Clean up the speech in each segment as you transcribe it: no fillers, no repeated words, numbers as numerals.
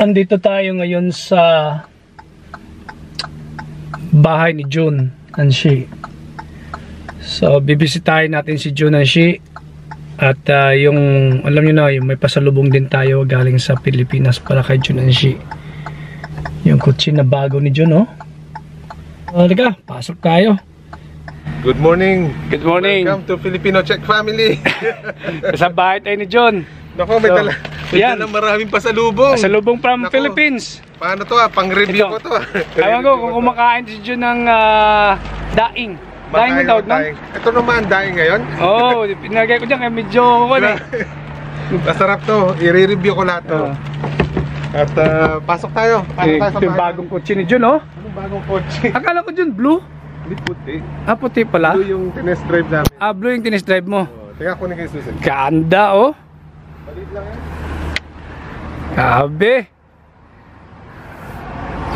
Andito tayo ngayon sa bahay ni Jun Anshi. So, bibisitahin natin si Jun Anshi. At yung, alam nyo na, yung may pasalubong din tayo galing sa Pilipinas para kay Jun Anshi. Yung kutsi na bago ni Jun, oh. Halika, pasok tayo. Good morning. Good morning. Welcome to Filipino Czech family. Sa bahay tayo ni Jun. Nako, may dala maraming pasalubong. Pasalubong from Nako, Philippines. Paano to pang-review ko to Ayaw ko kung kumakain si Jun ng daing. Daing mo tawag na? Ito naman, daing ngayon? Oo, pinagay ko dyan kaya medyo masarap to, i-review ko lahat to. At pasok tayo. Pasok tayo sa yung bagong kotse ni Jun, oh. Anong bagong kotse? Akala ko Jun, blue. Hindi, puti. Puti pala. Blue yung tinest drive namin. Blue yung tinest drive mo. Tingnan ko na kayo susunod. Ganda, oh. Balit lang yan. Grabe.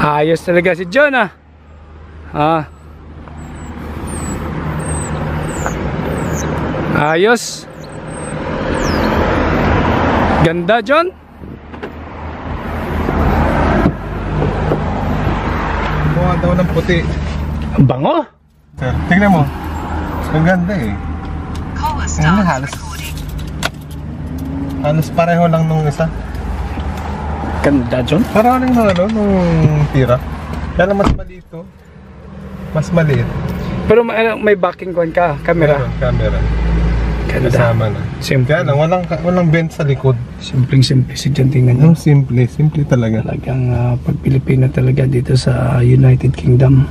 Ayos talaga si Jun, ah. Ayos. Ganda, John. Buha daw ng puti. Ang bango. Tingnan mo. Ang ganda eh. Halos pareho lang nung isa. Ganda, John. Parang nung tira. Kaya lang mas maliit to. Mas maliit. Pero may backing ka, camera. Camera. Ganda. Kasama na. Simple. Kaya lang, walang vent sa likod. Simple si John, tingnan nyo. Simple talaga. Talagang pag Pilipino talaga dito sa United Kingdom.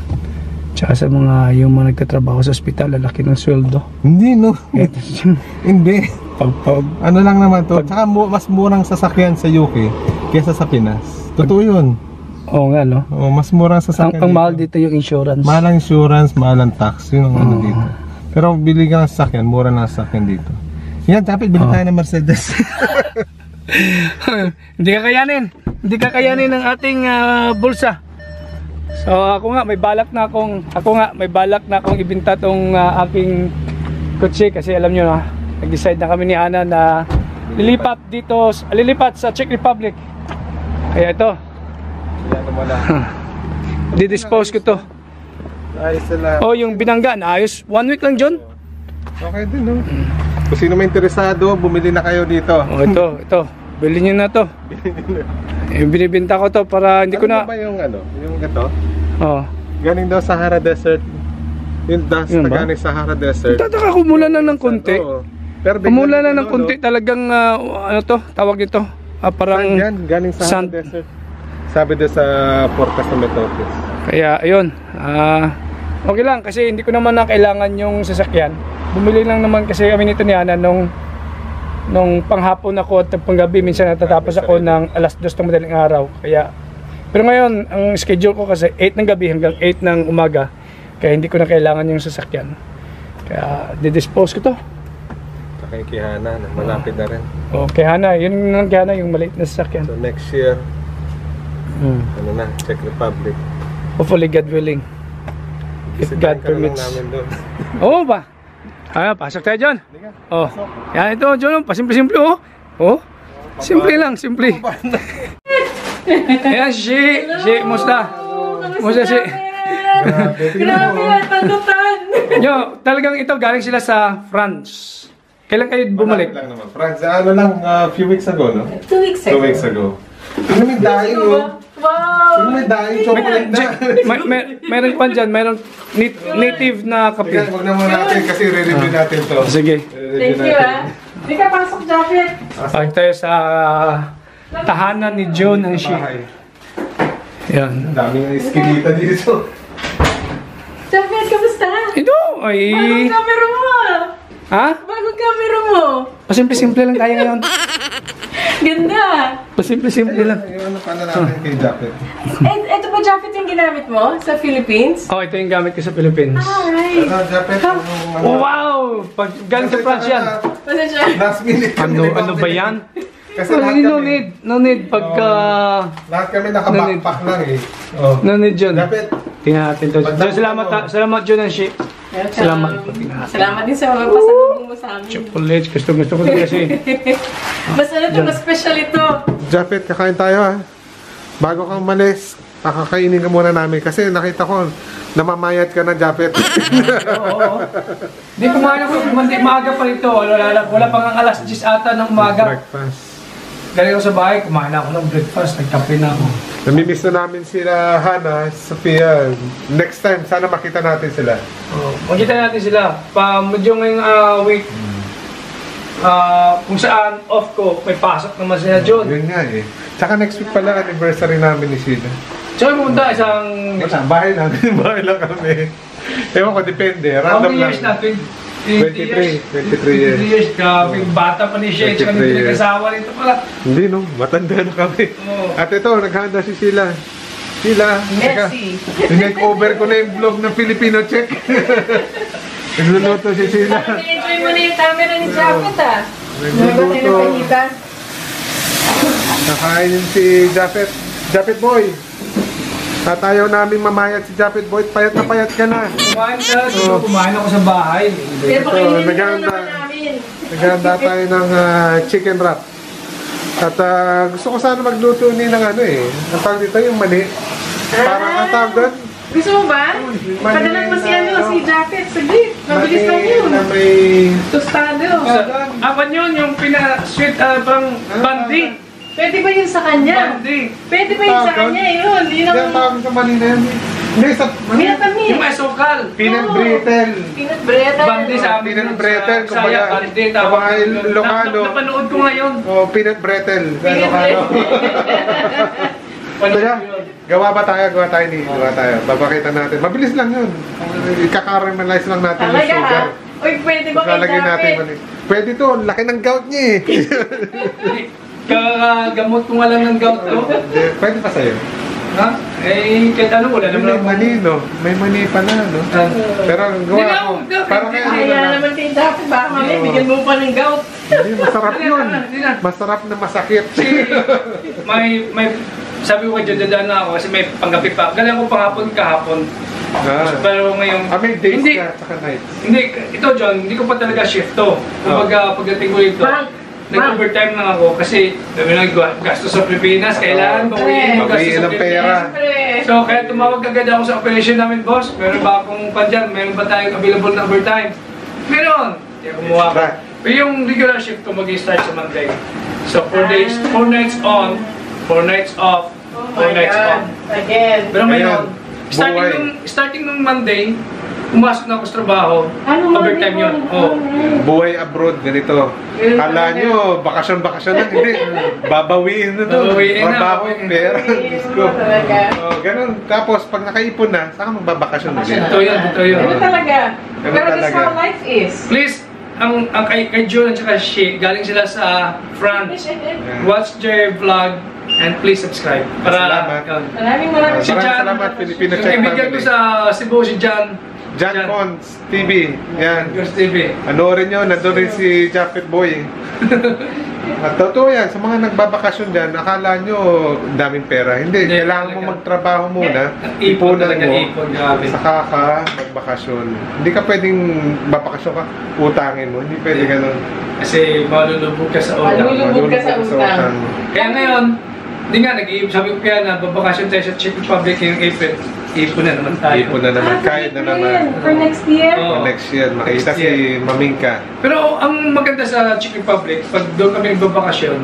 Tsaka sa yung mga nagtatrabaho sa ospital, lalaki ng sweldo. Hindi, no. Hindi. Ano lang naman to. Tsaka mas murang sasakyan sa UK kaysa sa Pinas. Totoo yun. Oo nga, no? Oo, mas murang sasakyan. Ang mahal dito yung insurance. Mahal ang insurance, mahal ang tax. Yun ang ano dito. Pero bili ka ng sasakyan, mura na sasakyan dito. Yan, dapat bili tayo ng Mercedes. Hindi kakayanin ng ating bulsa. So ako nga may balak na akong ibenta tong aking kotse kasi alam nyo na, nag-decide na kami ni Ana na lilipat sa Czech Republic. Kaya ito. Didispose ko to. Oh, yung binanggaan, ayos. 1 week lang, John. Okay din, no? Kung sino may interesado, bumili na kayo dito. Oh, ito. Bilhin nyo na to. Binibenta ko to para hindi ko na... Ano ba yung yung ito? Oh. Galing daw Sahara Desert. Yung dust na galing Sahara Desert. Tataka kumula na ng konti. Kumula na ng konti talagang, tawag nito. Parang... Yan, galing Sahara Desert. Sabi doon sa forecast ng Met Office. Kaya, ayun. Okay lang kasi hindi ko naman na kailangan yung sasakyan. Bumili lang naman kasi kami nito ni Ana nung panghapon ako at panggabi minsan natatapos ako ng alas 2 ng madaling araw. Kaya pero ngayon ang schedule ko kasi 8 ng gabi hanggang 8 ng umaga. Kaya hindi ko na kailangan yung sasakyan. Kaya didispose ko to. Kay Hana, malapit na rin. Oh, kay Hana, yun ang kay Hana yung maliit na sasakyan. So next year, Czech Republic. Hopefully God willing. If God permits. Oo ba? Pasok tayo dyan. Oh. Yan ito, John. Pasimple-simple, oh. Oh. Simple lang, simple. Ayan, Shi, musta? Musta, Shi? Grabe, tagutan. Yo, talagang ito, galing sila sa France. Kailan kayo bumalik? Lang naman. France, few weeks ago, no? 2 weeks ago. 2 weeks ago. Ano may dahil, no? Wow! Ano may dahil chocolate na? Meron pa dyan, meron native na kape. Huwag naman natin kasi re-review natin to. Sige. Thank you, Hindi ka pasok, Jacket. Pasok tayo sa tahanan ni Jun Anshi. Yan. Ang daming eskinita dito. Jacket, kamusta? Ito, ay... Bagong camera mo, Ha? Bagong camera mo. Pasimple-simple lang tayo ngayon. Ganda. Pasimple-simple lang. Ano pa na natin kay Jacket? Ito ba, Jacket, yung ginamit mo sa Philippines? Oh, ito yung gamit ko sa Philippines. Alright. Jacket, Wow! Pag galing sa France yan. Pasensya. last minute. Ano ba yan? Kasi lahat kami, no need pagka... lahat kami naka-backpack lang eh. Oh. No need, John. Jacket. Tingnan natin to. Salamat, Jun Anshi. Salamat. Salamat din sa mga pasalubong mo sa amin. Chocolate. Gusto ko din kasi. Mas ano to, mas special ito. Japet, kakain tayo ha. bago kang umalis, pakakainin ka muna namin. Kasi nakita ko, namamayat ka na, Japet. Oo. Hindi kumain ako, maaga pa rito. Wala pang ang alas 10 ata ng umaga. Breakfast. Galing ako sa bahay, kumain ako ng breakfast, nagkape na ako. Namimiss na namin sila, Hana, Sophia. Next time, sana makita natin sila. Makita natin sila. Medyo ngayong week, kung saan off ko, may pasok naman sila John. Yun nga eh. Tsaka next week pala, anniversary namin ni Sheila. So, pumunta isang... Bahay lang. Bahay lang kami. Ewan ko, depende. How Random many lang. years na? 23 years. 23 years. Grabe, bata pa ni Shea, tsaka 23 hindi years. nag-asawa nito pala. Hindi no, matanda na kami. Oo. At ito, naghanda si Sheila. Sheila, teka, Messi. dinake-over ko na yung vlog ng Filipino Check. Nagluluto si Sheila. Enjoy mo na yung camera ni Japet ah. Nagluluto. Nakain si Japet. Japet boy. Tatayaw namin mamayat si Japet boy. Payat na payat ka na. Kumain ka, kumain ako sa bahay. Kaya pakinggan mo naghahanda. naman namin. Naghahanda tayo ng chicken wrap. At gusto ko sana magluto ni ng ano eh. Ang tawag dito yung mani. Parang ang tawag doon. Gusto mo ba? Padalan mo si si Japet. Saglit. Mabilis lang yun. Na may... Tostado. Apan yun, yung pina-sweet, pang bandi. Pwede ba yun sa kanya? Bandi. Pwede ba yun sa kanya? Yun. Yun Hindi ang ang... tawag sa mani na yun. Hindi, sa mani. Minatamis. Yung may sukal. Peanut brittle. Peanut bread. Bandi sa amin. Peanut brittle, Sa kumbaga, bandi. sa mga Ilocano. Napanood ko ngayon. Oh, peanut brittle. Peanut Ano? Panood Teka, ko yun. gawa tayo ni. Gawa tayo. Babakita natin. Mabilis lang yun. Ikakaramelize lang natin yung Talaga sugar. ha? Uy, pwede ba kay Lalagyan natin Japet? mani. Pwede to, laki ng gout niya eh. Kakagamot ko nga lang ng gout ko. Hindi, pwede pa sa'yo. Ha? Eh, kahit ano, wala naman May ako. mani, no? May mani pa na, no? Pero ang gawa Hindi na, ko, hindi na, parang hindi kaya Kaya naman kay Japet. Baka mamaya bigyan mo pa ng gout. Hindi, masarap yun. Hindi na. Masarap na masakit. Kasi may sabi ko kay dadaan na ako kasi may panggabi pa. Galing ko panghapon kahapon. Pero ngayon, May days hindi, ka, tsaka nights. hindi, ito John, hindi ko pa talaga shift to. Kumbaga, pagdating ko dito, nag-overtime lang ako kasi gastos sa Pilipinas, kailangan bawiin yung gastos Bawiin sa ang pera. Pilipinas. So, kaya tumawag agad ako sa operation namin, boss. Meron ba akong pandyan? Meron ba tayong available na overtime? Meron! Kaya kumuha ko. Right. Pero yung regular shift ko mag-start sa Monday. So, 4 days, 4 nights on, 4 nights off, 4 nights off. Again. Pero ngayon, Buhay. starting nung Monday, pumasok na ako sa trabaho, Ano, overtime yun. Oh. Buhay abroad, ganito. Kala nyo, bakasyon lang. Hindi, babawiin na to. Babawiin na. Trabaho, pera. Diyos ko. Talaga. Oh, ganun. Tapos, pag nakaipon na, saka magbabakasyon ulit. Ito yun, ito yun. Ano talaga? Ganun Pero that's talaga. how life is. Please, ang kay John at saka Shea, galing sila sa France. Watch their vlog and please subscribe. Salamat. Maraming Si Maraming Jan, salamat, Filipino yung Check kaibigan ko Family. sa Cebu, si Jan. Jan Cons TV. Yan. Girls TV. Panoorin nyo, nandun rin si Japet Boy. At totoo yan, sa mga nagbabakasyon dyan, akala nyo daming pera. Hindi, Hindi, kailangan mo talaga. magtrabaho muna. Ipon Ipunan talaga, mo. ipon, grabe. Saka ka magbakasyon. Hindi ka pwedeng babakasyon ka, utangin mo. Hindi pwede ganun. Kasi malulubog ka sa utang. Malulubog ka sa utang. Kaya ngayon, hindi nga, nag-iip. Sabi ko kaya na, babakasyon tayo sa Czech Republic yung April. Ipon na naman tayo. Ipon na naman, kahit na naman. For next year? Oo. Next year, makita Next year. si Mamingka. Pero ang maganda sa Czech Republic, pag doon kami nagbabakasyon,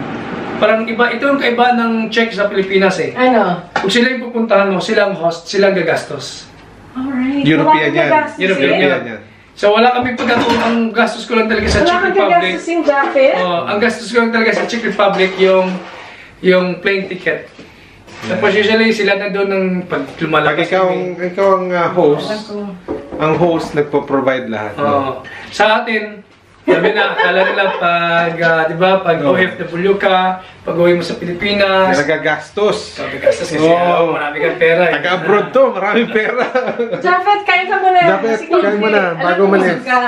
parang iba, ito yung kaiba ng Czech sa Pilipinas eh. Ano? Kung sila yung pupuntahan mo, silang host, silang gagastos. Alright. European Wala yan. kang gagastos European eh. yan. So wala kami pagkakong, ang gastos ko lang talaga sa Wala Czech kang Republic. gagastos yung Japet? Ang gastos ko lang talaga sa Czech Republic yung plane ticket. Tapos usually sila na doon ng pag Pag lumalabas ikaw ang host, ang host nagpo-provide lahat. Oo. Sa atin, sabi na, akala nila pag, di ba, pag Oo. OFW ka, pag uwi mo sa Pilipinas, Nagagastos. sabi gastos kasi Oo. marami kang pera. eh. Taga-abroad to, maraming pera. Japet, kain ka muna. Japet, Kasi kain mo na, alam bago ko umalis. busog ka.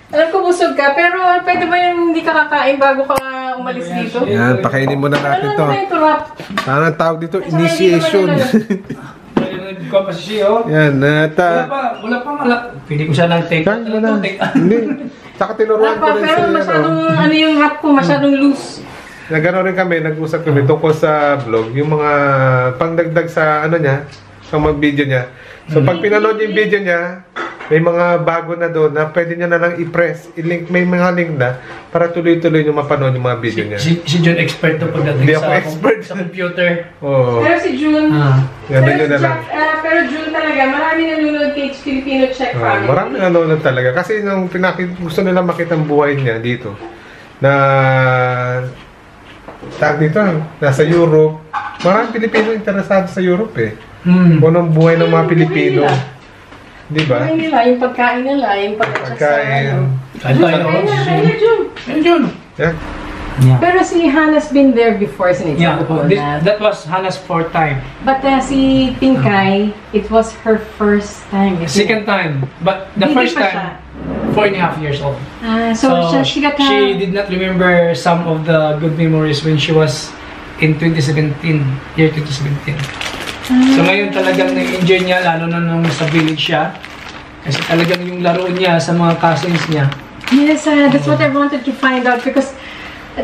Alam ko busog ka, pero pwede ba yung hindi ka kakain bago ka umalis dito? Yan, pakainin muna natin Ano to. na ito, Rap? Sana ang tawag dito, At saka hindi initiation. naman Ikaw pa si Shio. Yan, at Wala pa. Pwede ko siya ng take. kain mo na. Hindi. Saka tinuruan Rap, ko rin pero si masyadong, ano yung rap ko, masyadong loose. Nagano rin kami, nag-usap kami tungkol sa vlog, yung mga pangdagdag sa ano niya, sa mga video niya. So pag pinanood yung video niya, may mga bago na doon na pwede niya na lang i-press, i-link, may mga link na para tuloy-tuloy yung mapanood yung mga video niya. Si John expert to pagdating Hindi ako sa, expert. sa computer. Oo. Pero si June, Ganda nyo na lang. pero June talaga, marami nanonood kay Filipino Czech family. Marami nanonood talaga. Kasi nung gusto nila makita ang buhay niya dito, na tag dito, nasa Europe. Maraming Pilipino interesado sa Europe eh. Kung anong buhay ng mga Pilipino. Di ba? Buhay nila, yung pagkain nila, yung Pagkain. Kaya June. Yeah. Pero si Hannah's been there before, Yeah, sinisa. that was Hannah's fourth time. But si Pinkay, it was her first time. isn't it? Second time. But the Hindi first pa time, 4.5 years old. She got she did not remember some of the good memories when she was in 2017, year 2017. So ngayon talagang na-enjoy niya, lalo na nung sa village siya. Kasi talagang yung laro niya sa mga cousins niya. Yes, that's what I wanted to find out because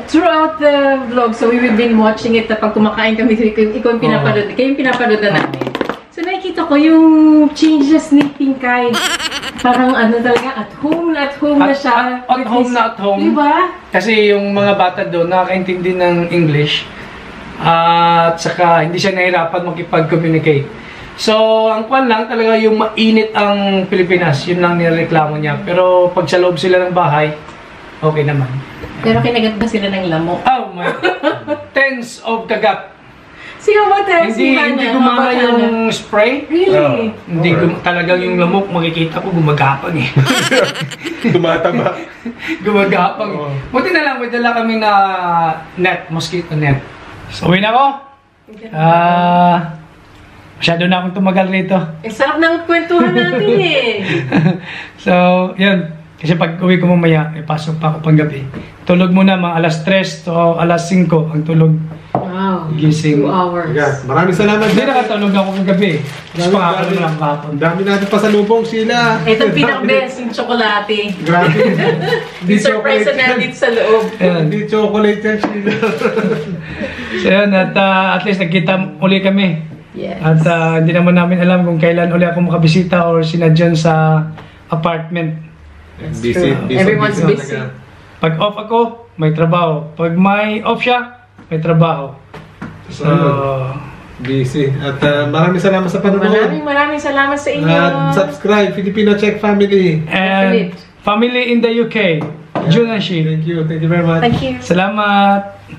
throughout the vlog, so we've been watching it pag kumakain kami, ikaw yung pinapanood, kayo yung pinapanood na namin. So nakikita ko yung changes ni Pinkay. Parang ano talaga, at home na siya. At home na at home. Diba? Kasi yung mga bata doon nakakaintindi ng English. At saka hindi siya nahirapan makipag-communicate. So, ang kwan lang talaga yung mainit ang Pilipinas. Yun lang nireklamo niya. Pero pag sa loob sila ng bahay, okay naman. Pero kinagat ba sila ng lamok? Oh my, tens of kagat. Sino ba tayo? Hindi gumana yung spray. Really? Hindi talagang yung lamok, makikita ko gumagapang eh. Tumataba. Gumagapang. Buti na lang, may dala kami na net, mosquito net. So, uwi na ako. Masyado na akong tumagal rito. Sarap ng kwentuhan natin eh. So, yun. Kasi pag uwi ko mamaya, may pasok pa ako panggabi. Tulog muna mga alas 3 to alas 5 ang tulog. Wow. Gising. 2 hours. Yeah. Maraming salamat. Hindi nakatulog ako kagabi. Tapos pangakalo lang kahapon. Ang dami natin pasalubong sila. Ito pinaka-best, yung tsokolate. Grabe. Yung surprise na nandito sa loob. Ayan. Hindi chocolate yan sila. So yun, at least nagkita uli kami. Yes. At hindi naman namin alam kung kailan uli ako makabisita or sina John sa apartment. Busy. Everyone's busy. Pag off ako, may trabaho. Pag may off siya, may trabaho. So, busy. At maraming salamat sa panonood. Maraming salamat sa inyo. At subscribe, Filipino Czech Family. and family in the UK, June and she. Thank you very much. Thank you. Salamat!